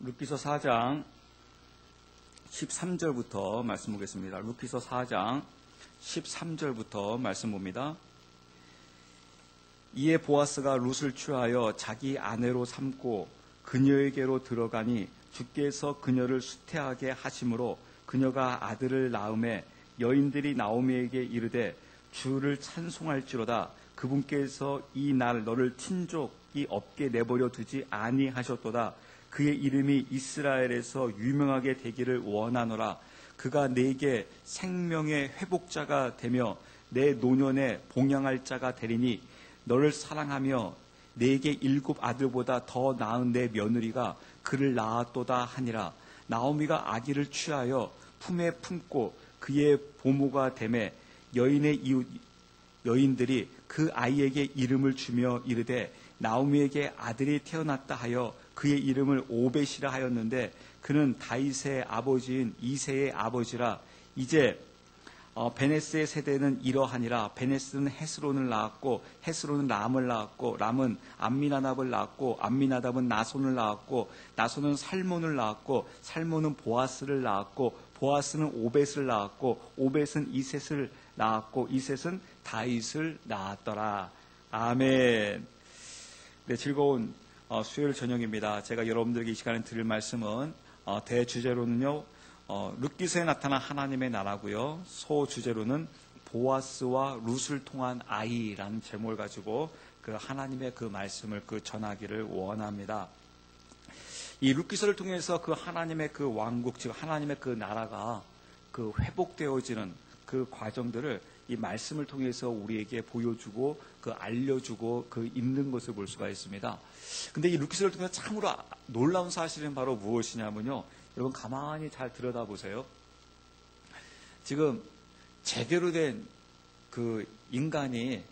룻기서 4장 13절부터 말씀 보겠습니다. 룻기서 4장 13절부터 말씀 봅니다. 이에 보아스가 룻을 취하여 자기 아내로 삼고 그녀에게로 들어가니 주께서 그녀를 수태하게 하심으로 그녀가 아들을 낳음에 여인들이 나오미에게 이르되 주를 찬송할지로다. 그분께서 이 날 너를 친족이 없게 내버려 두지 아니하셨도다. 그의 이름이 이스라엘에서 유명하게 되기를 원하노라. 그가 내게 생명의 회복자가 되며 내 노년에 봉양할 자가 되리니 너를 사랑하며 내게 7 아들보다 더 나은 내 며느리가 그를 낳았도다 하니라. 나오미가 아기를 취하여 품에 품고 그의 보모가 되매 여인의 이웃 여인들이 그 아이에게 이름을 주며 이르되 나오미에게 아들이 태어났다 하여 그의 이름을 오벳이라 하였는데 그는 다윗의 아버지인 이새의 아버지라. 이제 베네스의 세대는 이러하니라. 베네스는 헤스론을 낳았고 헤스론은 람을 낳았고 람은 암미나답을 낳았고 암미나답은 나손을 낳았고 나손은 살몬을 낳았고 살몬은 보아스를 낳았고 보아스는 오벳을 낳았고 오벳은 이셋을 낳았고 이셋은 다윗을 낳았더라. 아멘. 네, 즐거운 수요일 저녁입니다. 제가 여러분들에게 이 시간에 드릴 말씀은 대주제로는요, 룻기서에 나타난 하나님의 나라고요. 소주제로는 보아스와 룻을 통한 아이라는 제목을 가지고 그 하나님의 그 말씀을 전하기를 원합니다. 이 룻기서를 통해서 그 하나님의 그 왕국, 즉 하나님의 그 나라가 그 회복되어지는 그 과정들을 이 말씀을 통해서 우리에게 보여주고 그 알려주고 그 있는 것을 볼 수가 있습니다. 근데 이 룻기서를 통해서 참으로 놀라운 사실은 바로 무엇이냐면요. 여러분 가만히 잘 들여다보세요. 지금 제대로 된 그 인간이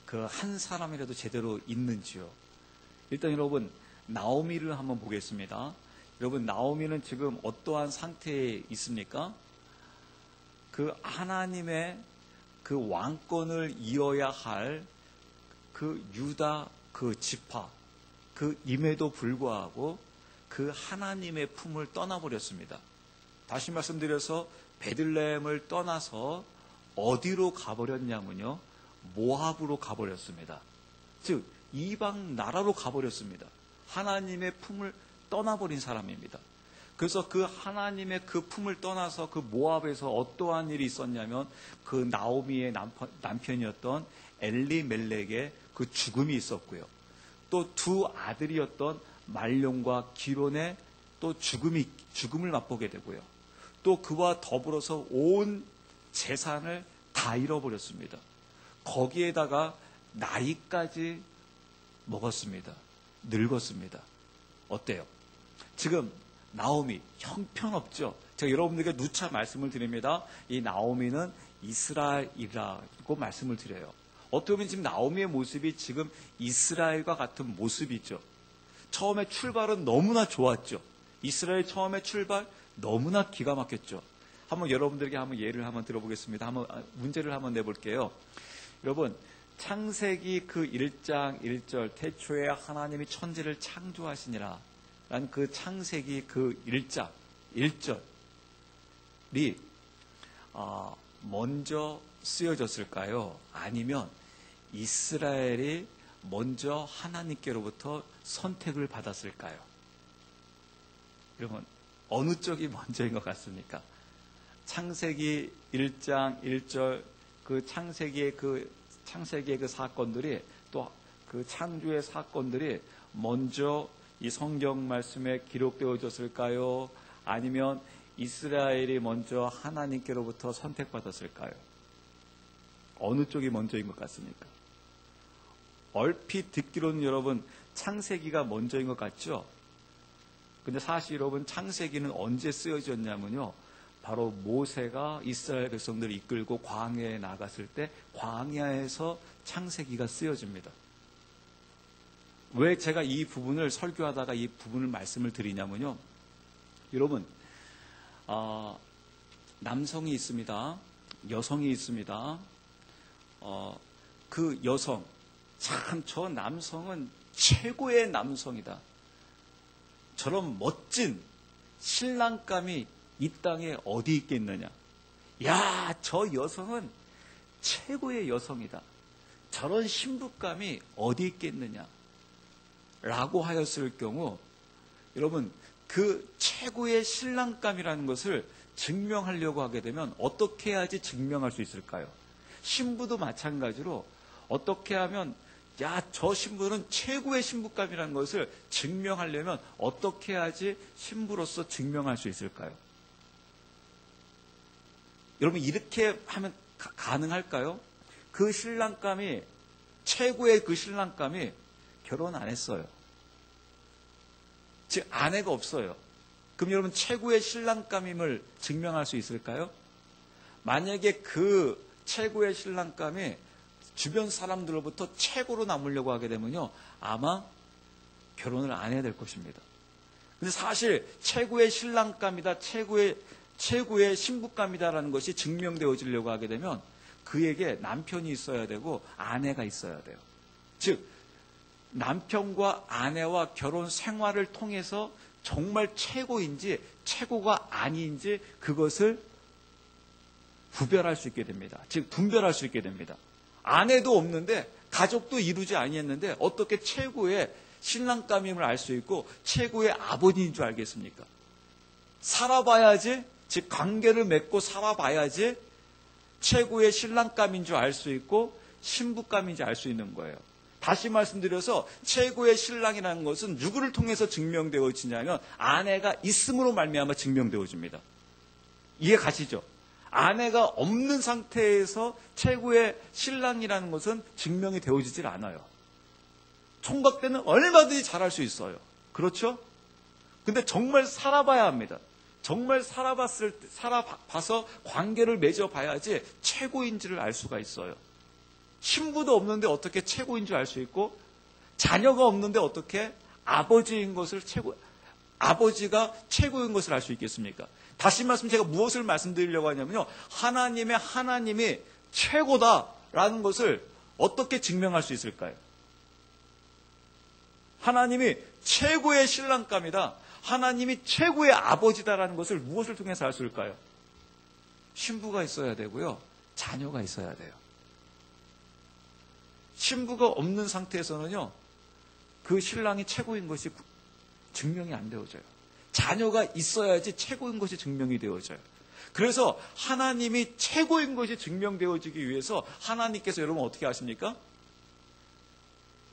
그 한 사람이라도 제대로 있는지요. 일단 여러분 나오미를 한번 보겠습니다. 여러분 나오미는 지금 어떠한 상태에 있습니까? 그 하나님의 그 왕권을 이어야 할 그 유다 그 지파 그 임에도 불구하고 그 하나님의 품을 떠나버렸습니다. 다시 말씀드려서 베들레헴을 떠나서 어디로 가버렸냐면요, 모압으로 가버렸습니다. 즉 이방 나라로 가버렸습니다. 하나님의 품을 떠나버린 사람입니다. 그래서 그 하나님의 그 품을 떠나서 그 모압에서 어떠한 일이 있었냐면 그 나오미의 남편이었던 엘리멜렉의 그 죽음이 있었고요. 또 두 아들이었던 말론과 기론의 또 죽음을 맛보게 되고요. 또 그와 더불어서 온 재산을 다 잃어버렸습니다. 거기에다가 나이까지 먹었습니다. 늙었습니다. 어때요? 지금 나오미 형편없죠. 제가 여러분들에게 누차 말씀을 드립니다. 이 나오미는 이스라엘이라고 말씀을 드려요. 어떻게 보면 지금 나오미의 모습이 지금 이스라엘과 같은 모습이죠. 처음에 출발은 너무나 좋았죠. 이스라엘 처음에 출발 너무나 기가 막혔죠. 한번 여러분들에게 한번 예를 한번 들어보겠습니다. 한번 문제를 한번 내볼게요. 여러분 창세기 그 1장 1절 태초에 하나님이 천지를 창조하시니라 라는 그 창세기 그 1장 1절이 먼저 쓰여졌을까요? 아니면 이스라엘이 먼저 하나님께로부터 선택을 받았을까요? 여러분 어느 쪽이 먼저인 것 같습니까? 창세기 1장 1절 그 창세기의 그 사건들이 또 그 창조의 사건들이 먼저 이 성경 말씀에 기록되어졌을까요? 아니면 이스라엘이 먼저 하나님께로부터 선택받았을까요? 어느 쪽이 먼저인 것 같습니까? 얼핏 듣기로는 여러분 창세기가 먼저인 것 같죠? 근데 사실 여러분 창세기는 언제 쓰여졌냐면요, 바로 모세가 이스라엘 백성들을 이끌고 광야에 나갔을 때 광야에서 창세기가 쓰여집니다. 왜 제가 이 부분을 설교하다가 이 부분을 말씀을 드리냐면요, 여러분 남성이 있습니다. 여성이 있습니다. 그 여성 참 저 남성은 최고의 남성이다. 저런 멋진 신랑감이 이 땅에 어디 있겠느냐. 야, 저 여성은 최고의 여성이다. 저런 신부감이 어디 있겠느냐 라고 하였을 경우, 여러분, 그 최고의 신랑감이라는 것을 증명하려고 하게 되면 어떻게 해야지 증명할 수 있을까요? 신부도 마찬가지로 어떻게 하면, 야, 저 신부는 최고의 신부감이라는 것을 증명하려면 어떻게 해야지 신부로서 증명할 수 있을까요? 여러분, 이렇게 하면 가능할까요? 그 신랑감이, 최고의 그 신랑감이 결혼 안 했어요. 즉, 아내가 없어요. 그럼 여러분, 최고의 신랑감임을 증명할 수 있을까요? 만약에 그 최고의 신랑감이 주변 사람들로부터 최고로 남으려고 하게 되면요, 아마 결혼을 안 해야 될 것입니다. 근데 사실 최고의 신랑감이다, 최고의 신부감이다라는 것이 증명되어지려고 하게 되면 그에게 남편이 있어야 되고 아내가 있어야 돼요. 즉, 남편과 아내와 결혼 생활을 통해서 정말 최고인지 최고가 아닌지 그것을 구별할 수 있게 됩니다. 즉, 분별할 수 있게 됩니다. 아내도 없는데 가족도 이루지 아니했는데 어떻게 최고의 신랑감임을 알 수 있고 최고의 아버지인 줄 알겠습니까? 살아봐야지, 즉 관계를 맺고 살아봐야지 최고의 신랑감인 줄 알 수 있고 신부감인지 알 수 있는 거예요. 다시 말씀드려서 최고의 신랑이라는 것은 누구를 통해서 증명되어지냐면 아내가 있음으로 말미암아 증명되어집니다. 이해 가시죠? 아내가 없는 상태에서 최고의 신랑이라는 것은 증명이 되어지질 않아요. 총각 때는 얼마든지 잘할 수 있어요. 그렇죠? 근데 정말 살아봐야 합니다. 정말 살아봐서 관계를 맺어봐야지 최고인지를 알 수가 있어요. 신부도 없는데 어떻게 최고인 줄 알 수 있고, 자녀가 없는데 어떻게 아버지인 것을 아버지가 최고인 것을 알 수 있겠습니까? 다시 말씀, 제가 무엇을 말씀드리려고 하냐면요, 하나님이 최고다라는 것을 어떻게 증명할 수 있을까요? 하나님이 최고의 신랑감이다, 하나님이 최고의 아버지다라는 것을 무엇을 통해서 알 수 있을까요? 신부가 있어야 되고요, 자녀가 있어야 돼요. 신부가 없는 상태에서는요, 그 신랑이 최고인 것이 증명이 안 되어져요. 자녀가 있어야지 최고인 것이 증명이 되어져요. 그래서 하나님이 최고인 것이 증명되어지기 위해서 하나님께서 여러분 어떻게 하십니까?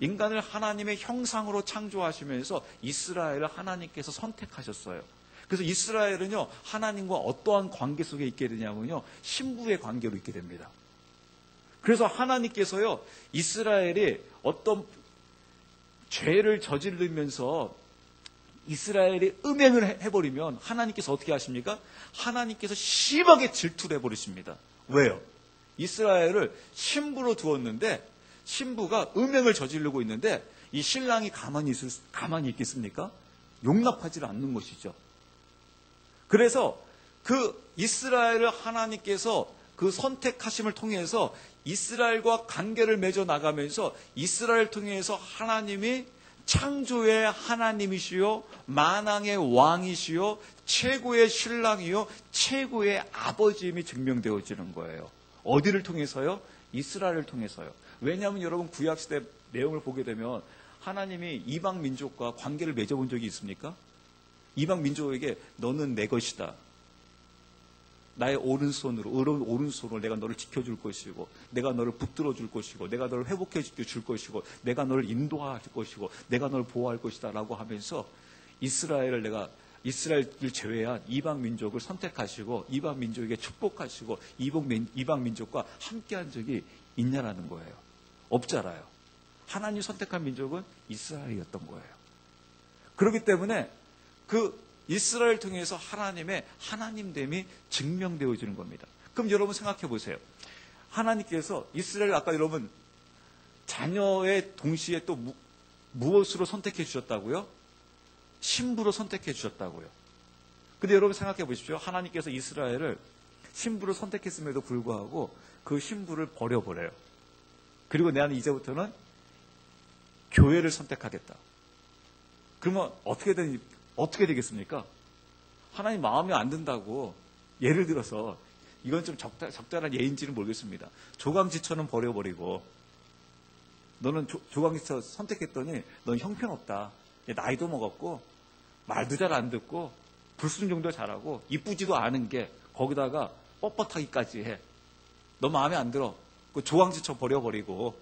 인간을 하나님의 형상으로 창조하시면서 이스라엘을 하나님께서 선택하셨어요. 그래서 이스라엘은요, 하나님과 어떠한 관계 속에 있게 되냐면요, 신부의 관계로 있게 됩니다. 그래서 하나님께서요, 이스라엘이 어떤 죄를 저지르면서 이스라엘이 음행을 해버리면 하나님께서 어떻게 하십니까? 하나님께서 심하게 질투를 해버리십니다. 왜요? 이스라엘을 신부로 두었는데 신부가 음행을 저지르고 있는데 이 신랑이 가만히 있겠습니까? 용납하지 않는 것이죠. 그래서 그 이스라엘을 하나님께서 그 선택하심을 통해서 이스라엘과 관계를 맺어 나가면서 이스라엘을 통해서 하나님이 창조의 하나님이시요, 만왕의 왕이시요, 최고의 신랑이요, 최고의 아버지임이 증명되어지는 거예요. 어디를 통해서요? 이스라엘을 통해서요. 왜냐하면 여러분, 구약시대 내용을 보게 되면 하나님이 이방 민족과 관계를 맺어본 적이 있습니까? 이방 민족에게 너는 내 것이다, 나의 오른손으로 내가 너를 지켜줄 것이고, 내가 너를 붙들어 줄 것이고, 내가 너를 회복해 줄 것이고, 내가 너를 인도할 것이고, 내가 너를 보호할 것이다 라고 하면서 이스라엘을 제외한 이방 민족을 선택하시고 이방 민족에게 축복하시고 이방 민족과 함께한 적이 있냐라는 거예요. 없잖아요. 하나님 선택한 민족은 이스라엘이었던 거예요. 그렇기 때문에 그 이스라엘 통해서 하나님의 하나님됨이 증명되어지는 겁니다. 그럼 여러분 생각해 보세요. 하나님께서 이스라엘, 아까 여러분 자녀의 동시에 또 무엇으로 선택해 주셨다고요? 신부로 선택해 주셨다고요. 근데 여러분 생각해 보십시오. 하나님께서 이스라엘을 신부로 선택했음에도 불구하고 그 신부를 버려버려요. 그리고 나는 이제부터는 교회를 선택하겠다. 그러면 어떻게 되겠습니까? 하나님 마음에 안 든다고, 예를 들어서 이건 좀 적절한 예인지는 모르겠습니다. 조강지처는 버려버리고, 너는 조강지처 선택했더니 넌 형편없다. 나이도 먹었고 말도 잘 안 듣고 불순종도 잘하고 이쁘지도 않은 게 거기다가 뻣뻣하기까지 해. 너 마음에 안 들어. 그 조강지처 버려버리고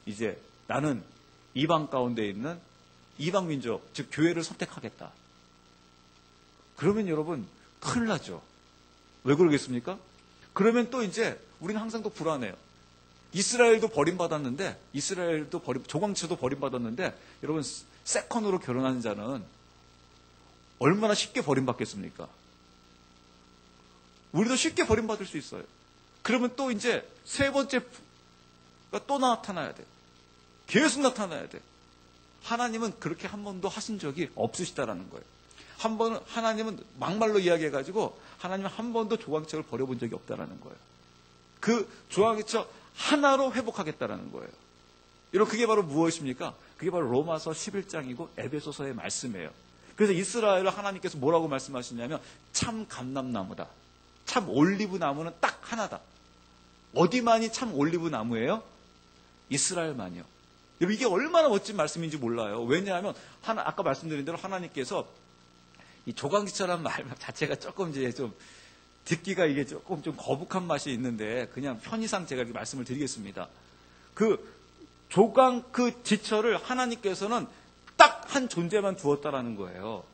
이제 나는 이방 가운데 있는 이방 민족, 즉 교회를 선택하겠다. 그러면 여러분 큰일 나죠. 왜 그러겠습니까? 그러면 또 이제 우리는 항상 또 불안해요. 이스라엘도 버림받았는데, 조광치도 버림받았는데, 여러분, 세컨으로 결혼하는 자는 얼마나 쉽게 버림받겠습니까? 우리도 쉽게 버림받을 수 있어요. 그러면 또 이제 세 번째가 또 나타나야 돼. 계속 나타나야 돼. 하나님은 그렇게 한 번도 하신 적이 없으시다라는 거예요. 하나님은 막말로 이야기해가지고, 하나님은 한 번도 조광치를 버려본 적이 없다라는 거예요. 그 조광치처 하나로 회복하겠다라는 거예요. 여러분, 그게 바로 무엇입니까? 그게 바로 로마서 11장이고 에베소서의 말씀이에요. 그래서 이스라엘을 하나님께서 뭐라고 말씀하시냐면 참 감람나무다. 참 올리브 나무는 딱 하나다. 어디만이 참 올리브 나무예요? 이스라엘만이요. 여러분, 이게 얼마나 멋진 말씀인지 몰라요. 왜냐하면 아까 말씀드린 대로 하나님께서 이 조광지처럼 말 자체가 조금 이제 좀 듣기가 이게 조금 좀 거북한 맛이 있는데 그냥 편의상 제가 이렇게 말씀을 드리겠습니다. 그 지처를 하나님께서는 딱 한 존재만 두었다라는 거예요.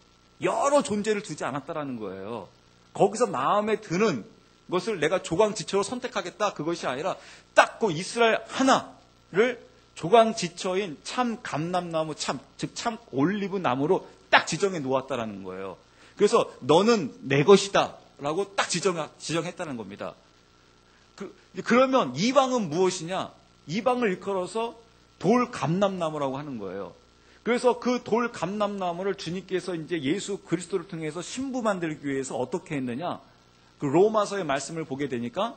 여러 존재를 두지 않았다라는 거예요. 거기서 마음에 드는 것을 내가 조광지처로 선택하겠다, 그것이 아니라 딱 그 이스라엘 하나를 조광지처인 참 감람나무, 즉 참 올리브 나무로 딱 지정해 놓았다라는 거예요. 그래서 너는 내 것이다 라고 딱 지정했다는 겁니다. 그러면 이방은 무엇이냐? 이방을 일컬어서 돌 감람나무라고 하는 거예요. 그래서 그 돌 감람나무를 주님께서 이제 예수 그리스도를 통해서 신부 만들기 위해서 어떻게 했느냐? 그 로마서의 말씀을 보게 되니까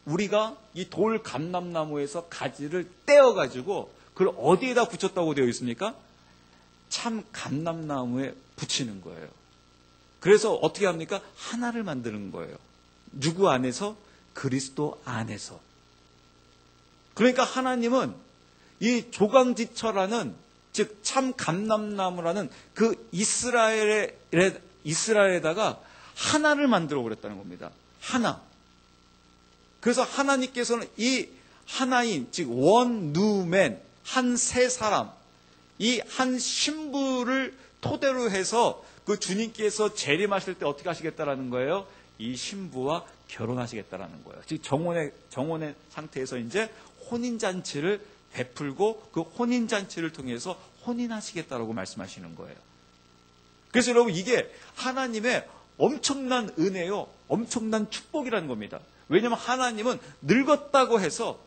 우리가 이 돌 감람나무에서 가지를 떼어가지고 그걸 어디에다 붙였다고 되어 있습니까? 참 감람나무에 붙이는 거예요. 그래서 어떻게 합니까? 하나를 만드는 거예요. 누구 안에서? 그리스도 안에서. 그러니까 하나님은 이 조광지처라는, 즉 참 감람나무라는 그 이스라엘에다가 하나를 만들어 버렸다는 겁니다. 하나. 그래서 하나님께서는 이 하나인, 즉 원 누맨, 한 세 사람, 이 한 신부를 토대로 해서 그 주님께서 재림하실 때 어떻게 하시겠다라는 거예요? 이 신부와 결혼하시겠다라는 거예요. 즉 정혼의 상태에서 이제 혼인잔치를 베풀고 그 혼인잔치를 통해서 혼인하시겠다라고 말씀하시는 거예요. 그래서 여러분, 이게 하나님의 엄청난 은혜요, 엄청난 축복이라는 겁니다. 왜냐하면 하나님은 늙었다고 해서,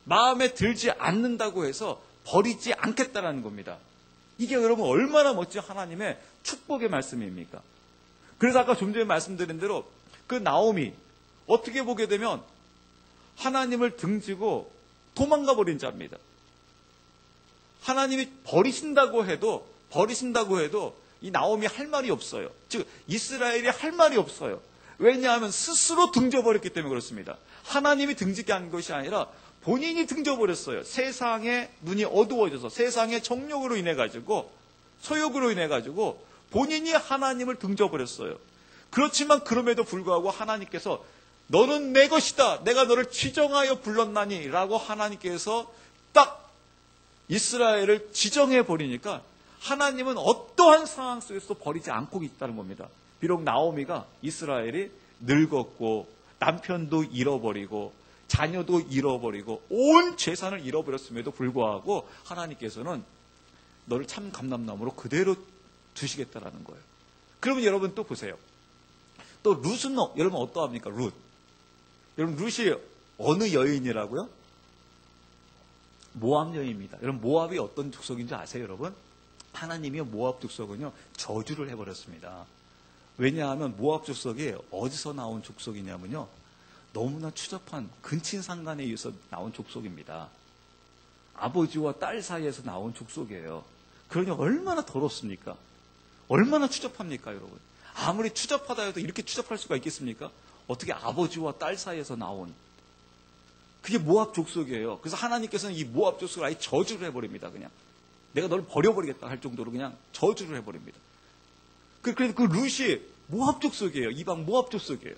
마음에 들지 않는다고 해서 버리지 않겠다라는 겁니다. 이게 여러분 얼마나 멋진 하나님의 축복의 말씀입니까? 그래서 아까 좀 전에 말씀드린 대로 그 나오미, 어떻게 보게 되면 하나님을 등지고 도망가 버린 자입니다. 하나님이 버리신다고 해도 이 나오미 할 말이 없어요. 즉 이스라엘이 할 말이 없어요. 왜냐하면 스스로 등져버렸기 때문에 그렇습니다. 하나님이 등지게 한 것이 아니라 본인이 등져버렸어요. 세상의 눈이 어두워져서, 세상의 정욕으로 인해가지고, 소욕으로 인해가지고 본인이 하나님을 등져버렸어요. 그렇지만 그럼에도 불구하고 하나님께서 너는 내 것이다, 내가 너를 지정하여 불렀나니 라고 하나님께서 딱 이스라엘을 지정해버리니까 하나님은 어떠한 상황 속에서도 버리지 않고 있다는 겁니다. 비록 나오미가, 이스라엘이 늙었고 남편도 잃어버리고 자녀도 잃어버리고 온 재산을 잃어버렸음에도 불구하고 하나님께서는 너를 참 감람나무로 그대로 두시겠다라는 거예요. 그러면 여러분 또 보세요. 또 룻은 여러분 어떠합니까? 룻. 여러분 룻이 어느 여인이라고요? 모압 여인입니다. 여러분 모압이 어떤 족속인지 아세요, 여러분? 하나님이 모압 족속은요 저주를 해버렸습니다. 왜냐하면 모압 족속이 어디서 나온 족속이냐면요, 너무나 추접한 근친상간에 의해서 나온 족속입니다. 아버지와 딸 사이에서 나온 족속이에요. 그러니 얼마나 더럽습니까? 얼마나 추잡합니까, 여러분? 아무리 추잡하다 해도 이렇게 추잡할 수가 있겠습니까? 어떻게 아버지와 딸 사이에서 나온 그게 모압 족속이에요. 그래서 하나님께서는 이 모압 족속을 아예 저주를 해버립니다. 그냥 내가 너를 버려버리겠다 할 정도로 그냥 저주를 해버립니다. 그래서 그 룻이 모압 족속이에요. 이방 모압 족속이에요.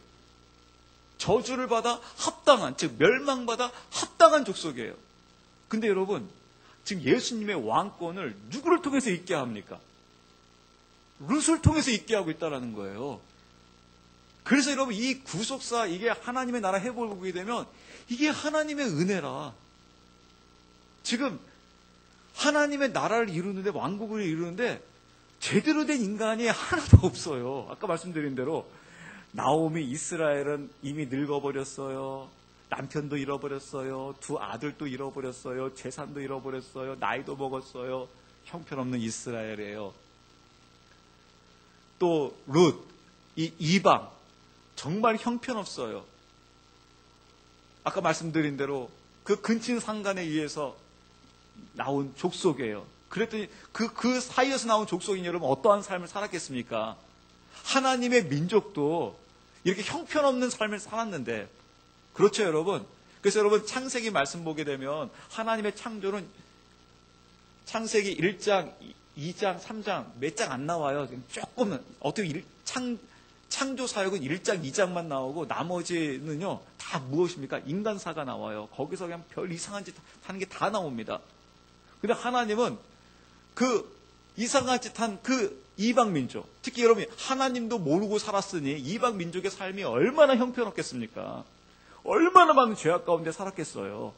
저주를 받아 합당한, 즉 멸망받아 합당한 족속이에요. 근데 여러분, 지금 예수님의 왕권을 누구를 통해서 있게 합니까? 룻을 통해서 있게 하고 있다는 거예요. 그래서 여러분, 이 구속사, 이게 하나님의 나라 해보게 되면 이게 하나님의 은혜라. 지금 하나님의 나라를 이루는데, 왕국을 이루는데 제대로 된 인간이 하나도 없어요. 아까 말씀드린 대로 나오미, 이스라엘은 이미 늙어버렸어요. 남편도 잃어버렸어요. 두 아들도 잃어버렸어요. 재산도 잃어버렸어요. 나이도 먹었어요. 형편없는 이스라엘이에요. 또 룻, 이 이방, 정말 형편없어요. 아까 말씀드린 대로 그 근친 상간에 의해서 나온 족속이에요. 그랬더니 그 사이에서 나온 족속인 여러분 어떠한 삶을 살았겠습니까? 하나님의 민족도 이렇게 형편없는 삶을 살았는데, 그렇죠, 여러분? 그래서 여러분, 창세기 말씀 보게 되면 하나님의 창조는 창세기 1장, 2장, 3장 몇 장 안 나와요. 조금 어떻게 창조 사역은 1장, 2장만 나오고 나머지는요 다 무엇입니까? 인간사가 나와요. 거기서 그냥 별 이상한 짓 하는 게 다 나옵니다. 근데 하나님은 그 이상한 짓 한 그 이방 민족, 특히 여러분이 하나님도 모르고 살았으니 이방 민족의 삶이 얼마나 형편없겠습니까? 얼마나 많은 죄악 가운데 살았겠어요.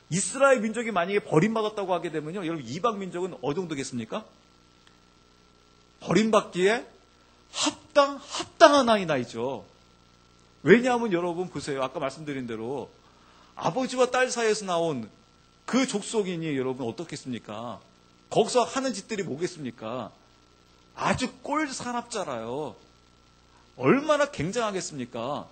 이스라엘 민족이 만약에 버림받았다고 하게 되면요, 여러분 이방 민족은 어느 정도겠습니까? 버림받기에 합당한 나이죠. 왜냐하면 여러분 보세요. 아까 말씀드린 대로 아버지와 딸 사이에서 나온 그 족속이니 여러분 어떻겠습니까? 거기서 하는 짓들이 뭐겠습니까? 아주 꼴사납잖아요. 얼마나 굉장하겠습니까?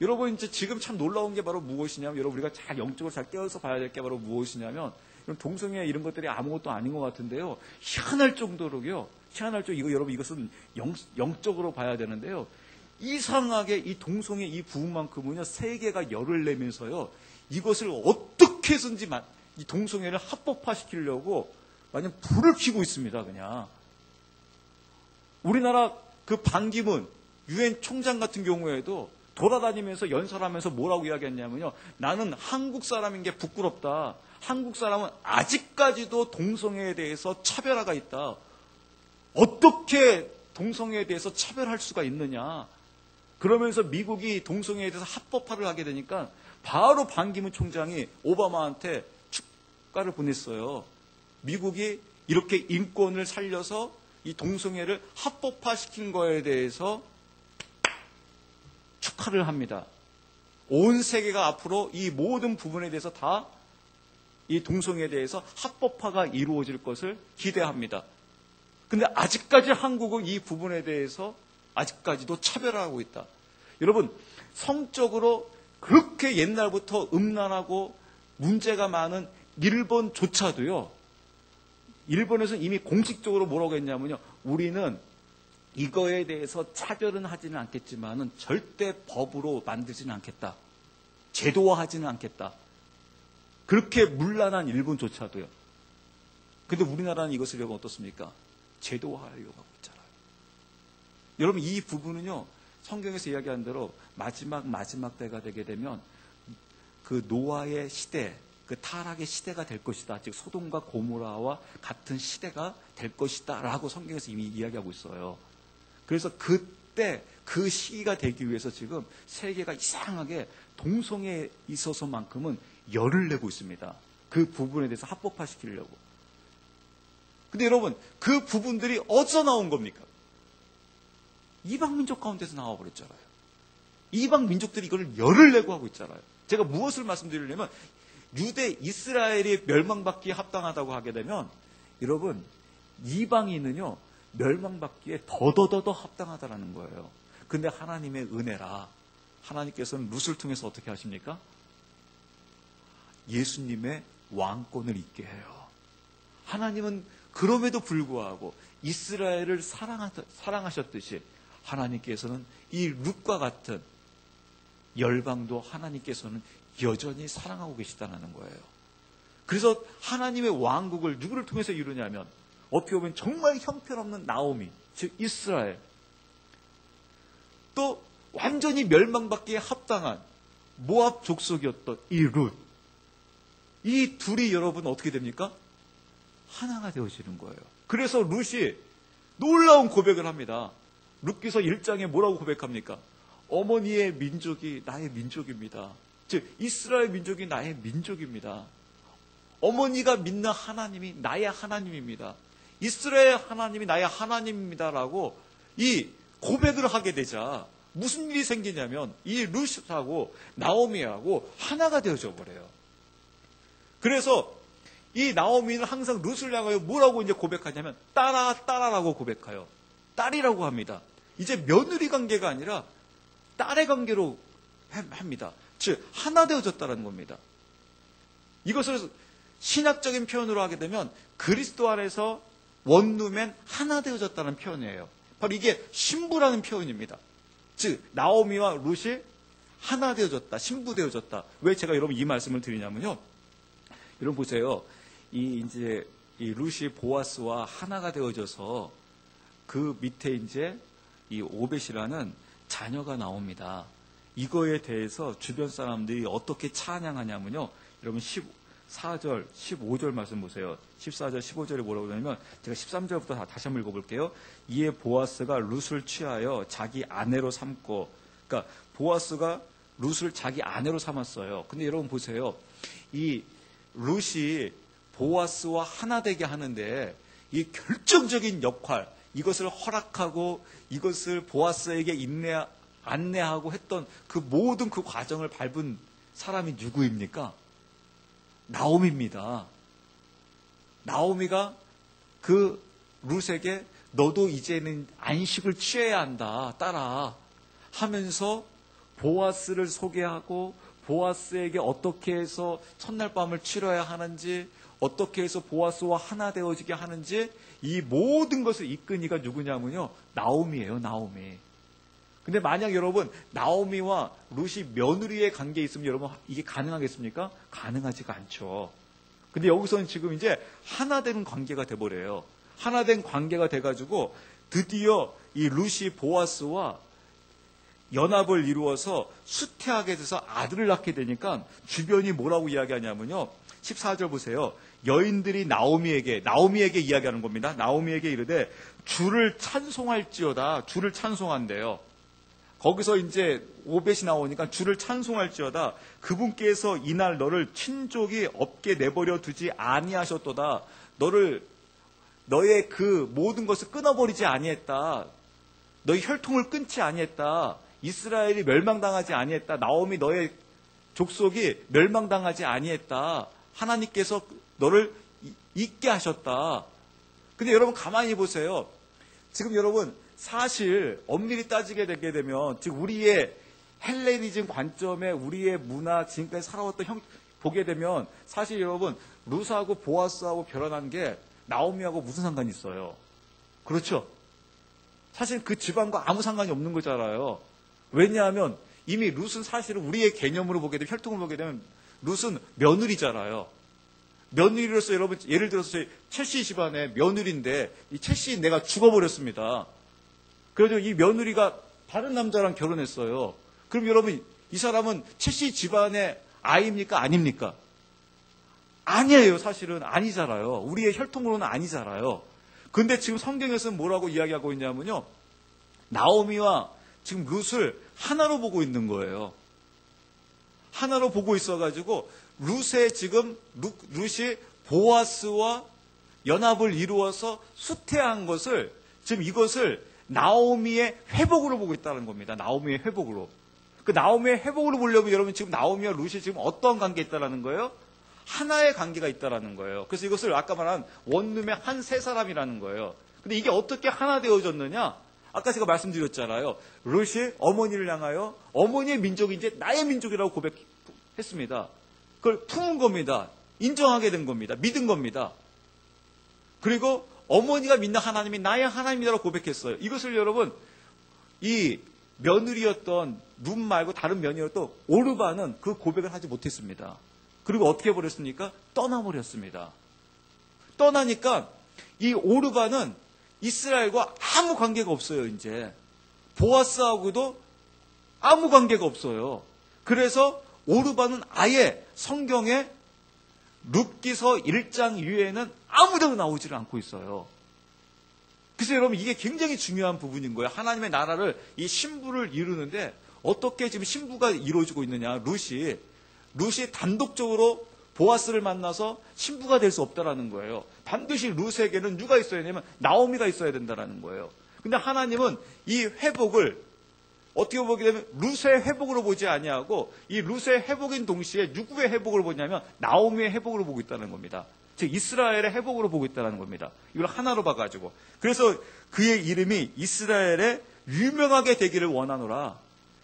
여러분 이제 지금 참 놀라운 게 바로 무엇이냐면, 여러분 우리가 잘 영적으로 잘 깨어서 봐야 될 게 바로 무엇이냐면, 동성애 이런 것들이 아무것도 아닌 것 같은데요. 희한할 정도로요. 이거 여러분 이것은 영적으로 봐야 되는데요. 이상하게 이 동성애 이 부분만큼은요 세계가 열을 내면서요 이것을 어떻게 해서든지 이 동성애를 합법화시키려고 완전 불을 켜고 있습니다. 그냥 우리나라 그 반기문 유엔 총장 같은 경우에도 돌아다니면서 연설하면서 뭐라고 이야기했냐면요, 나는 한국 사람인 게 부끄럽다. 한국 사람은 아직까지도 동성애에 대해서 차별화가 있다. 어떻게 동성애에 대해서 차별할 수가 있느냐. 그러면서 미국이 동성애에 대해서 합법화를 하게 되니까 바로 반기문 총장이 오바마한테 축가를 보냈어요. 미국이 이렇게 인권을 살려서 이 동성애를 합법화시킨 거에 대해서 축하를 합니다. 온 세계가 앞으로 이 모든 부분에 대해서 다 이 동성애에 대해서 합법화가 이루어질 것을 기대합니다. 근데 아직까지 한국은 이 부분에 대해서 아직까지도 차별하고 있다. 여러분, 성적으로 그렇게 옛날부터 음란하고 문제가 많은 일본조차도요, 일본에서는 이미 공식적으로 뭐라고 했냐면요, 우리는 이거에 대해서 차별은 하지는 않겠지만은 절대 법으로 만들지는 않겠다. 제도화하지는 않겠다. 그렇게 문란한 일본조차도요. 근데 우리나라는 이것을 여러분 어떻습니까? 제도화하려고 하고 있잖아요. 여러분 이 부분은요, 성경에서 이야기한 대로 마지막 때가 되게 되면 그 노아의 시대, 그 타락의 시대가 될 것이다. 즉 소돔과 고모라와 같은 시대가 될 것이다 라고 성경에서 이미 이야기하고 있어요. 그래서 그때 그 시기가 되기 위해서 지금 세계가 이상하게 동성애에 있어서만큼은 열을 내고 있습니다. 그 부분에 대해서 합법화시키려고. 근데 여러분 그 부분들이 어디서 나온 겁니까? 이방 민족 가운데서 나와버렸잖아요. 이방 민족들이 이걸 열을 내고 하고 있잖아요. 제가 무엇을 말씀드리려면, 유대 이스라엘이 멸망받기에 합당하다고 하게 되면 여러분 이방인은요 멸망받기에 더더더 합당하다라는 거예요. 근데 하나님의 은혜라, 하나님께서는 룻을 통해서 어떻게 하십니까? 예수님의 왕권을 있게 해요. 하나님은 그럼에도 불구하고 이스라엘을 사랑하셨듯이 하나님께서는 이 룻과 같은 열방도 하나님께서는 여전히 사랑하고 계시다는 거예요. 그래서 하나님의 왕국을 누구를 통해서 이루냐면 어떻게 보면 정말 형편없는 나오미, 즉 이스라엘, 또 완전히 멸망받기에 합당한 모압 족속이었던 이 룻, 이 둘이 여러분 어떻게 됩니까? 하나가 되어지는 거예요. 그래서 룻이 놀라운 고백을 합니다. 룻기서 1장에 뭐라고 고백합니까? 어머니의 민족이 나의 민족입니다. 즉 이스라엘 민족이 나의 민족입니다. 어머니가 믿는 하나님이 나의 하나님입니다. 이스라엘 하나님이 나의 하나님입니다라고 이 고백을 하게 되자 무슨 일이 생기냐면 이 룻하고 나오미하고 하나가 되어져 버려요. 그래서 이 나오미는 항상 룻을 향하여 뭐라고 이제 고백하냐면 딸아라고 고백해요. 딸이라고 합니다. 이제 며느리 관계가 아니라 딸의 관계로 합니다. 즉 하나 되어졌다는 겁니다. 이것을 신학적인 표현으로 하게 되면 그리스도 안에서 원루맨 하나 되어졌다는 표현이에요. 바로 이게 신부라는 표현입니다. 즉 나오미와 룻이 하나 되어졌다, 신부 되어졌다. 왜 제가 여러분 이 말씀을 드리냐면요. 여러분 보세요. 이 룻이 보아스와 하나가 되어져서 그 밑에 이제 이 오벳이라는 자녀가 나옵니다. 이거에 대해서 주변 사람들이 어떻게 찬양하냐면요. 여러분 14절, 15절 말씀 보세요. 14절, 15절에 뭐라고 그러냐면 제가 13절부터 다시 한번 읽어볼게요. 이에 보아스가 룻을 취하여 자기 아내로 삼고, 그러니까 보아스가 룻을 자기 아내로 삼았어요. 근데 여러분 보세요. 이 룻이 보아스와 하나 되게 하는데 이 결정적인 역할, 이것을 허락하고 이것을 보아스에게 안내하고 했던 그 모든 그 과정을 밟은 사람이 누구입니까? 나오미입니다. 나오미가 그 룻에게 너도 이제는 안식을 취해야 한다, 딸아 하면서 보아스를 소개하고 보아스에게 어떻게 해서 첫날 밤을 치러야 하는지, 어떻게 해서 보아스와 하나 되어지게 하는지 이 모든 것을 이끈 이가 누구냐면요. 나오미예요, 나오미. 근데 만약 여러분 나오미와 룻이 며느리의 관계에 있으면 여러분 이게 가능하겠습니까? 가능하지가 않죠. 근데 여기서는 지금 이제 하나 되는 관계가 돼버려요. 하나 된 관계가 돼가지고 드디어 이 룻이 보아스와 연합을 이루어서 수태하게 돼서 아들을 낳게 되니까 주변이 뭐라고 이야기하냐면요. 14절 보세요. 여인들이 나오미에게 이야기하는 겁니다. 나오미에게 이르되 주를 찬송할지어다. 주를 찬송한대요. 거기서 이제 오벳이 나오니까 주를 찬송할지어다. 그분께서 이날 너를 친족이 없게 내버려 두지 아니하셨도다. 너의 그 모든 것을 끊어버리지 아니했다. 너의 혈통을 끊지 아니했다. 이스라엘이 멸망당하지 아니했다. 나오미 너의 족속이 멸망당하지 아니했다. 하나님께서 너를 있게 하셨다. 근데 여러분 가만히 보세요. 지금 여러분 사실 엄밀히 따지게 되게 되면 지금 우리의 헬레니즘 관점에 우리의 문화 지금까지 살아왔던 보게 되면 사실 여러분 룻하고 보아스하고 결혼한 게 나오미하고 무슨 상관이 있어요? 그렇죠? 사실 그 집안과 아무 상관이 없는 거잖아요. 왜냐하면 이미 룻은 사실은 우리의 개념으로 보게 되면 혈통을 보게 되면 룻은 며느리잖아요. 며느리로서 여러분 예를 들어서 저희 첼시 집안의 며느리인데 이 첼시 내가 죽어버렸습니다. 그래도 이 며느리가 다른 남자랑 결혼했어요. 그럼 여러분 이 사람은 첼시 집안의 아이입니까? 아닙니까? 아니에요. 사실은 아니잖아요. 우리의 혈통으로는 아니잖아요. 근데 지금 성경에서는 뭐라고 이야기하고 있냐면요. 나오미와 지금 룻을 하나로 보고 있는 거예요. 하나로 보고 있어가지고 룻의 지금 룻이 보아스와 연합을 이루어서 수태한 것을 지금 이것을 나오미의 회복으로 보고 있다는 겁니다. 나오미의 회복으로. 그 나오미의 회복으로 보려면 여러분 지금 나오미와 룻이 지금 어떤 관계에 있다라는 거예요? 하나의 관계가 있다라는 거예요. 그래서 이것을 아까 말한 원룸의 한 세 사람이라는 거예요. 근데 이게 어떻게 하나 되어졌느냐? 아까 제가 말씀드렸잖아요. 룻이 어머니를 향하여 어머니의 민족이 이제 나의 민족이라고 고백했습니다. 그걸 품은 겁니다. 인정하게 된 겁니다. 믿은 겁니다. 그리고 어머니가 믿는 하나님이 나의 하나님이라고 고백했어요. 이것을 여러분, 이 며느리였던 룻 말고 다른 며느리였던 오르바는 그 고백을 하지 못했습니다. 그리고 어떻게 버렸습니까? 떠나버렸습니다. 떠나니까 이 오르바는 이스라엘과 아무 관계가 없어요. 이제 보아스하고도 아무 관계가 없어요. 그래서 오르바는 아예 성경에 룻기서 1장 이외에는 아무데도 나오지를 않고 있어요. 그래서 여러분, 이게 굉장히 중요한 부분인 거예요. 하나님의 나라를, 이 신부를 이루는데 어떻게 지금 신부가 이루어지고 있느냐. 룻이 단독적으로 보아스를 만나서 신부가 될 수 없다라는 거예요. 반드시 룻에게는 누가 있어야 되냐면 나오미가 있어야 된다라는 거예요. 근데 하나님은 이 회복을 어떻게 보게 되면 룻의 회복으로 보지 아니하고, 이 룻의 회복인 동시에 누구의 회복으로 보냐면 나오미의 회복으로 보고 있다는 겁니다. 즉 이스라엘의 회복으로 보고 있다는 겁니다. 이걸 하나로 봐가지고, 그래서 그의 이름이 이스라엘의 유명하게 되기를 원하노라.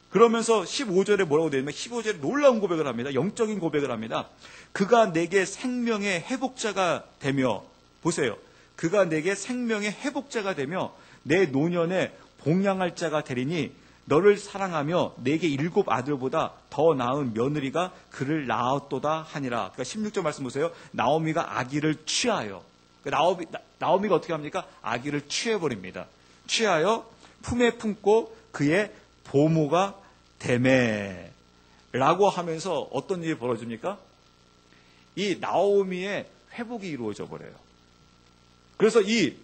그러면서 15절에 뭐라고 되냐면 15절에 놀라운 고백을 합니다. 영적인 고백을 합니다. 그가 내게 생명의 회복자가 되며, 보세요. 그가 내게 생명의 회복자가 되며 내 노년에 봉양할 자가 되리니 너를 사랑하며 내게 7 아들보다 더 나은 며느리가 그를 낳았도다 하니라. 그러니까 16절 말씀 보세요. 나오미가 아기를 취하여, 나오미가 어떻게 합니까? 아기를 취해버립니다. 취하여 품에 품고 그의 보모가 되매 라고 하면서 어떤 일이 벌어집니까? 이 나오미의 회복이 이루어져 버려요. 그래서 이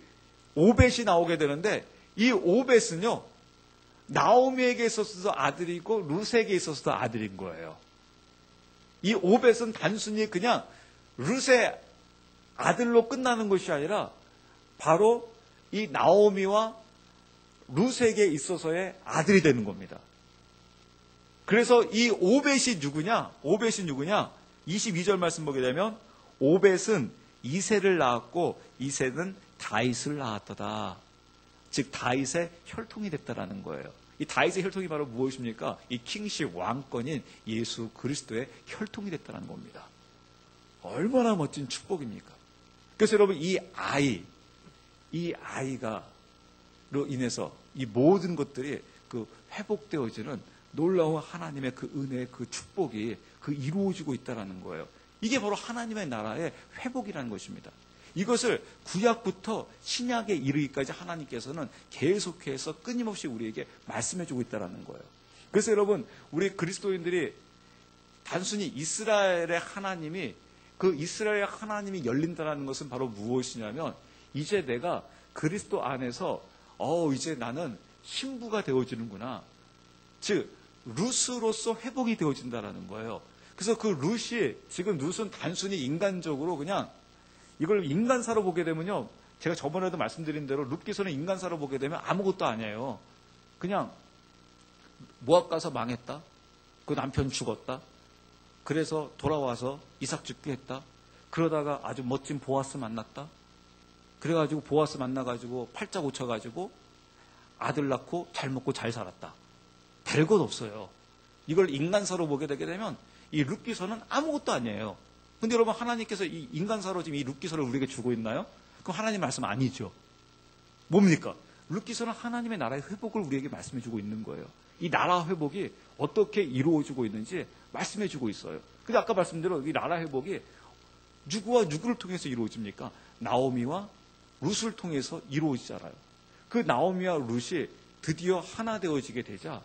오벳이 나오게 되는데, 이 오벳은요 나오미에게 있어서도 아들이고 룻에게 있어서도 아들인 거예요. 이 오벳은 단순히 그냥 룻의 아들로 끝나는 것이 아니라 바로 이 나오미와 룻에게 있어서의 아들이 되는 겁니다. 그래서 이 오벳이 누구냐? 22절 말씀 보게 되면 오벳은 이새를 낳았고 이새는 다윗을 낳았도다. 즉 다윗의 혈통이 됐다라는 거예요. 이 다윗의 혈통이 바로 무엇입니까? 이 킹십 왕권인 예수 그리스도의 혈통이 됐다는 겁니다. 얼마나 멋진 축복입니까? 그래서 여러분, 이 아이가로 인해서 이 모든 것들이 그 회복되어지는 놀라운 하나님의 그 은혜의 그 축복이 그 이루어지고 있다는 거예요. 이게 바로 하나님의 나라의 회복이라는 것입니다. 이것을 구약부터 신약에 이르기까지 하나님께서는 계속해서 끊임없이 우리에게 말씀해주고 있다는 거예요. 그래서 여러분, 우리 그리스도인들이 단순히 이스라엘의 하나님이, 그 이스라엘의 하나님이 열린다는 것은 바로 무엇이냐면, 이제 내가 그리스도 안에서 이제 나는 신부가 되어지는구나. 즉 룻으로서 회복이 되어진다는 거예요. 그래서 그 룻이, 지금 룻은 단순히 인간적으로 그냥 이걸 인간사로 보게 되면요, 제가 저번에도 말씀드린 대로 룻기서는 인간사로 보게 되면 아무것도 아니에요. 그냥 모압 가서 망했다. 그 남편 죽었다. 그래서 돌아와서 이삭 죽게 했다. 그러다가 아주 멋진 보아스 만났다. 그래가지고 보아스 만나가지고 팔자 고쳐가지고 아들 낳고 잘 먹고 잘 살았다. 별것 없어요. 이걸 인간사로 보게 되게 되면 이 룻기서는 아무것도 아니에요. 근데 여러분, 하나님께서 이 인간사로 지금 이 룻기서를 우리에게 주고 있나요? 그럼 하나님 말씀 아니죠. 뭡니까? 룻기서는 하나님의 나라의 회복을 우리에게 말씀해 주고 있는 거예요. 이 나라 회복이 어떻게 이루어지고 있는지 말씀해 주고 있어요. 근데 아까 말씀드린 이 나라 회복이 누구와 누구를 통해서 이루어집니까? 나오미와 룻을 통해서 이루어지잖아요. 그 나오미와 룻이 드디어 하나 되어지게 되자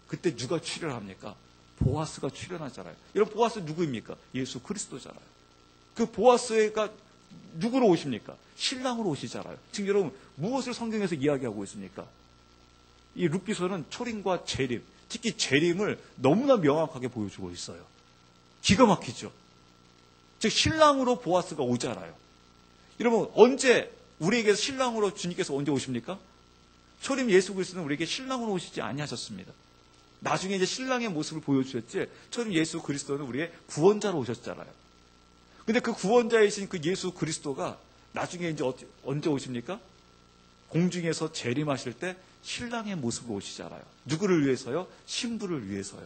그때 누가 출현합니까? 보아스가 출현하잖아요. 여러분, 보아스 누구입니까? 예수 그리스도잖아요. 그 보아스가 누구로 오십니까? 신랑으로 오시잖아요. 지금 여러분, 무엇을 성경에서 이야기하고 있습니까? 이 룻기서는 초림과 재림, 특히 재림을 너무나 명확하게 보여주고 있어요. 기가 막히죠. 즉 신랑으로 보아스가 오잖아요. 여러분, 언제 우리에게 신랑으로 주님께서 언제 오십니까? 초림 예수 그리스도는 우리에게 신랑으로 오시지 아니하셨습니다. 나중에 이제 신랑의 모습을 보여주셨지, 초림 예수 그리스도는 우리의 구원자로 오셨잖아요. 근데 그 구원자이신 그 예수 그리스도가 나중에 이제 언제 오십니까? 공중에서 재림하실 때 신랑의 모습으로 오시잖아요. 누구를 위해서요? 신부를 위해서요.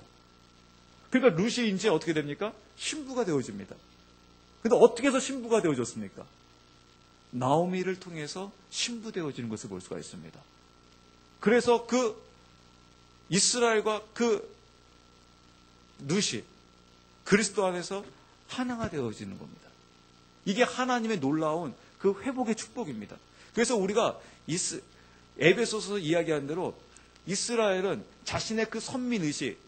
그러니까 룻이 이제 어떻게 됩니까? 신부가 되어집니다. 근데 어떻게 해서 신부가 되어졌습니까? 나오미를 통해서 신부되어지는 것을 볼 수가 있습니다. 그래서 그 이스라엘과 그 룻이 그리스도 안에서 하나가 되어지는 겁니다. 이게 하나님의 놀라운 그 회복의 축복입니다. 그래서 우리가 에베소서 이야기한 대로 이스라엘은 자신의 그 선민의식,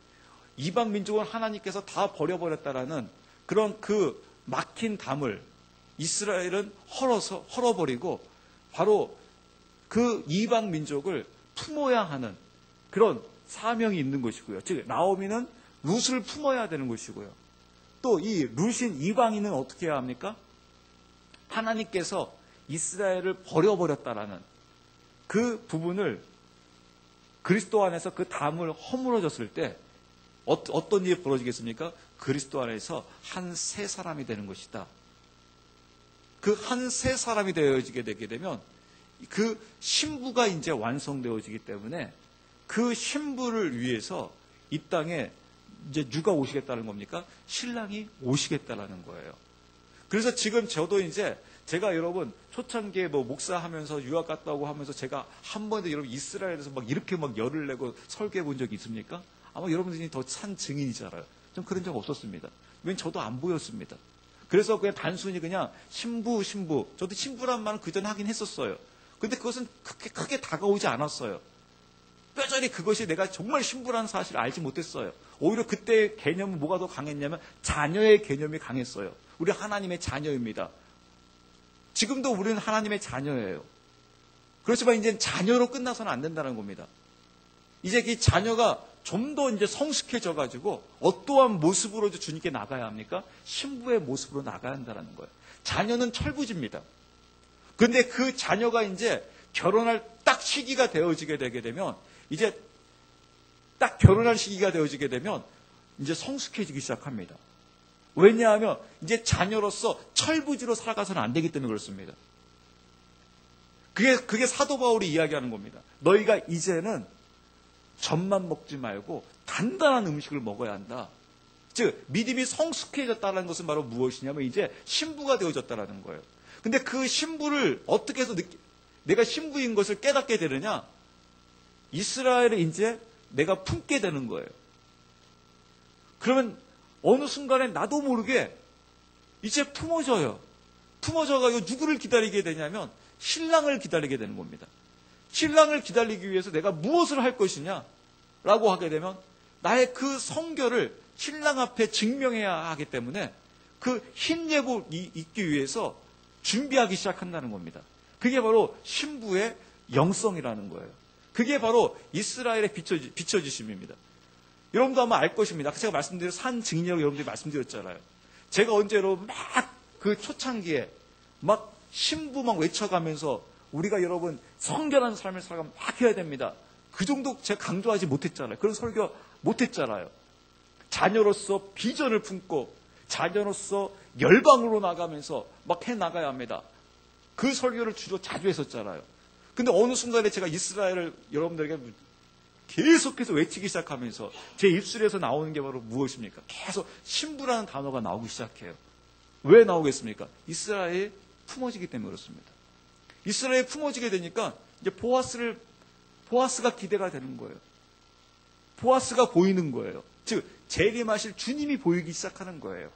이방 민족은 하나님께서 다 버려버렸다라는 그런 그 막힌 담을 이스라엘은 헐어버리고 바로 그 이방 민족을 품어야 하는 그런 사명이 있는 것이고요. 즉 나오미는 룻을 품어야 되는 것이고요. 또 이 룻인 이방인은 어떻게 해야 합니까? 하나님께서 이스라엘을 버려버렸다라는 그 부분을 그리스도 안에서 그 담을 허물어졌을 때 어떤 일이 벌어지겠습니까? 그리스도 안에서 한 새 사람이 되는 것이다. 그 한 새 사람이 되어지게 되게 되면 그 신부가 이제 완성되어지기 때문에 그 신부를 위해서 이 땅에 이제 누가 오시겠다는 겁니까? 신랑이 오시겠다라는 거예요. 그래서 지금 저도 이제 제가 여러분 초창기에 뭐 목사하면서 유학 갔다 오고 하면서 제가 한 번도 여러분 이스라엘에서 막 이렇게 막 열을 내고 설교해 본 적이 있습니까? 아마 여러분들이 더 산 증인이잖아요. 좀 그런 적 없었습니다. 왜냐면 저도 안 보였습니다. 그래서 그냥 단순히 그냥 신부 저도 신부란 말은 그전에 하긴 했었어요. 근데 그것은 크게 다가오지 않았어요. 뼈저리 그것이 내가 정말 신부라는 사실을 알지 못했어요. 오히려 그때의 개념은 뭐가 더 강했냐면 자녀의 개념이 강했어요. 우리 하나님의 자녀입니다. 지금도 우리는 하나님의 자녀예요. 그렇지만 이제 자녀로 끝나서는 안 된다는 겁니다. 이제 이 자녀가 좀 더 이제 성숙해져 가지고 어떠한 모습으로 주님께 나가야 합니까? 신부의 모습으로 나가야 한다는 거예요. 자녀는 철부지입니다. 그런데 그 자녀가 이제 결혼할 딱 시기가 되어지게 되게 되면 이제 딱 결혼할 시기가 되어지게 되면 이제 성숙해지기 시작합니다. 왜냐하면 이제 자녀로서 철부지로 살아가서는 안 되기 때문에 그렇습니다. 그게 사도 바울이 이야기하는 겁니다. 너희가 이제는 젖만 먹지 말고 단단한 음식을 먹어야 한다. 즉 믿음이 성숙해졌다는 것은 바로 무엇이냐면 이제 신부가 되어졌다는 거예요. 근데 그 신부를 어떻게 해서 내가 신부인 것을 깨닫게 되느냐? 이스라엘을 이제 내가 품게 되는 거예요. 그러면 어느 순간에 나도 모르게 이제 품어져요. 품어져가지고 누구를 기다리게 되냐면 신랑을 기다리게 되는 겁니다. 신랑을 기다리기 위해서 내가 무엇을 할 것이냐? 라고 하게 되면 나의 그 성결을 신랑 앞에 증명해야 하기 때문에 그 흰 예복 입기 위해서 준비하기 시작한다는 겁니다. 그게 바로 신부의 영성이라는 거예요. 그게 바로 이스라엘의 비춰지심입니다. 여러분도 아마 알 것입니다. 제가 말씀드린 산 증인이라고 여러분들이 말씀드렸잖아요. 제가 언제 여러분 막 그 초창기에 막 신부 막 외쳐가면서 우리가 여러분 성결한 삶을 살아가면 막 해야 됩니다. 그 정도 제가 강조하지 못했잖아요. 그런 설교 못했잖아요. 자녀로서 비전을 품고 자녀로서 열방으로 나가면서 막 해나가야 합니다. 그 설교를 주로 자주 했었잖아요. 근데 어느 순간에 제가 이스라엘을 여러분들에게 계속해서 외치기 시작하면서 제 입술에서 나오는 게 바로 무엇입니까? 계속 신부라는 단어가 나오기 시작해요. 왜 나오겠습니까? 이스라엘이 품어지기 때문에 그렇습니다. 이스라엘이 품어지게 되니까 이제 보아스가 기대가 되는 거예요. 보아스가 보이는 거예요. 즉 재림하실 주님이 보이기 시작하는 거예요.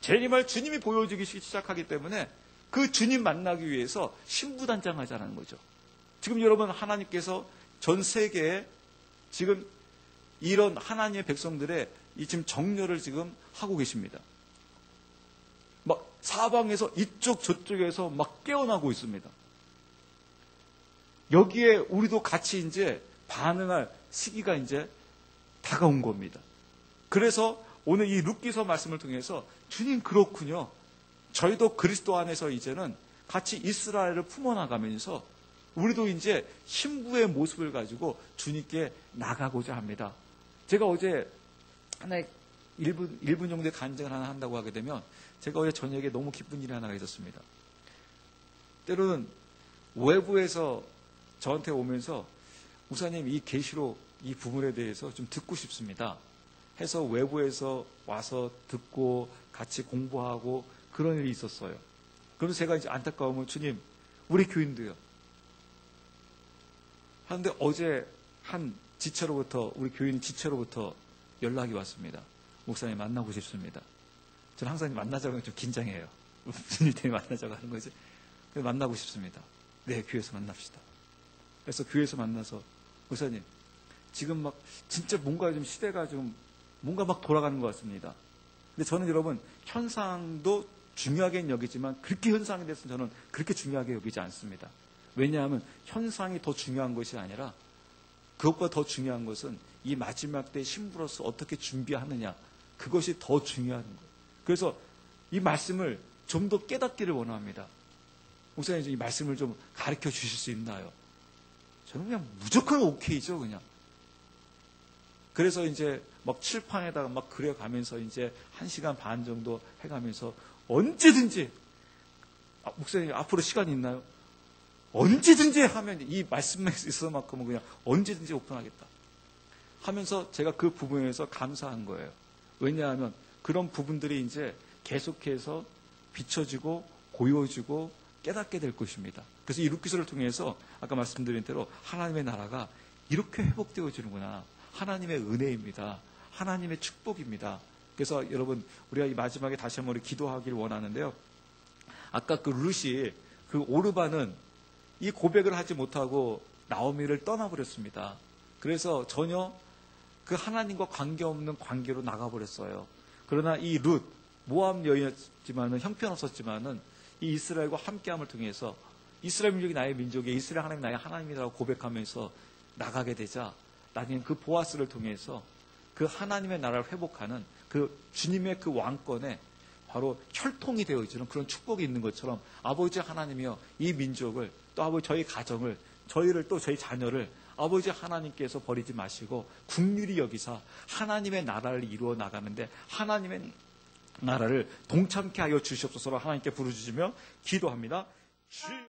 재림할 주님이 보여지기 시작하기 때문에 그 주님 만나기 위해서 신부단장하자는 거죠. 지금 여러분 하나님께서 전 세계에 지금 이런 하나님의 백성들의 이 지금 정렬을 지금 하고 계십니다. 막 사방에서 이쪽 저쪽에서 막 깨어나고 있습니다. 여기에 우리도 같이 이제 반응할 시기가 이제 다가온 겁니다. 그래서 오늘 이 룻기서 말씀을 통해서 주님 그렇군요. 저희도 그리스도 안에서 이제는 같이 이스라엘을 품어나가면서 우리도 이제 신부의 모습을 가지고 주님께 나가고자 합니다. 제가 어제 하나의 1분 정도의 간증을 하나 한다고 하게 되면 제가 어제 저녁에 너무 기쁜 일이 하나가 있었습니다. 때로는 외부에서 저한테 오면서 목사님 이 계시록 이 부분에 대해서 좀 듣고 싶습니다. 해서 외부에서 와서 듣고 같이 공부하고 그런 일이 있었어요. 그래서 제가 이제 안타까우면 주님 우리 교인도요. 하는데 어제 한 지체로부터, 우리 교인 지체로부터 연락이 왔습니다. 목사님 만나고 싶습니다. 저는 항상 만나자고 하면 좀 긴장해요. 무슨 일 때문에 만나자고 하는 거지? 만나고 싶습니다. 네, 교회에서 만납시다. 그래서 교회에서 만나서, 목사님, 지금 막 진짜 뭔가 좀 시대가 좀 뭔가 막 돌아가는 것 같습니다. 근데 저는 여러분, 현상도 중요하게 여기지만 그렇게 현상에 대해서 저는 그렇게 중요하게 여기지 않습니다. 왜냐하면 현상이 더 중요한 것이 아니라 그것보다 더 중요한 것은 이 마지막 때의 신부로서 어떻게 준비하느냐, 그것이 더 중요한 거예요. 그래서 이 말씀을 좀 더 깨닫기를 원합니다. 목사님, 이 말씀을 좀 가르쳐 주실 수 있나요? 저는 그냥 무조건 오케이죠, 그냥. 그래서 이제 막 칠판에다가 막 그려가면서 이제 1시간 반 정도 해가면서 언제든지, 목사님 앞으로 시간이 있나요? 언제든지 하면, 이 말씀에 있어서만큼은 그냥 언제든지 오픈하겠다 하면서 제가 그 부분에서 감사한 거예요. 왜냐하면 그런 부분들이 이제 계속해서 비춰지고 보여지고 깨닫게 될 것입니다. 그래서 이 룻기서를 통해서 아까 말씀드린 대로 하나님의 나라가 이렇게 회복되어지는구나. 하나님의 은혜입니다. 하나님의 축복입니다. 그래서 여러분, 우리가 이 마지막에 다시 한번 기도하기를 원하는데요. 아까 그 룻이, 그 오르반은 이 고백을 하지 못하고 나오미를 떠나버렸습니다. 그래서 전혀 그 하나님과 관계없는 관계로 나가버렸어요. 그러나 이 룻, 모압 여인이었지만은, 형편없었지만은 이 이스라엘과 함께함을 통해서 이스라엘 민족이 나의 민족이에요, 이스라엘 하나님이 나의 하나님이라고 고백하면서 나가게 되자 나중에 그 보아스를 통해서 그 하나님의 나라를 회복하는 그 주님의 그 왕권에 바로 혈통이 되어지는 그런 축복이 있는 것처럼 아버지 하나님이여, 이 민족을, 또 아버지 저희 가정을, 저희를, 또 저희 자녀를 아버지 하나님께서 버리지 마시고 긍휼히 여기사 하나님의 나라를 이루어 나가는데 하나님의 나라를 동참케 하여 주시옵소서로 하나님께 부르짖으며 기도합니다.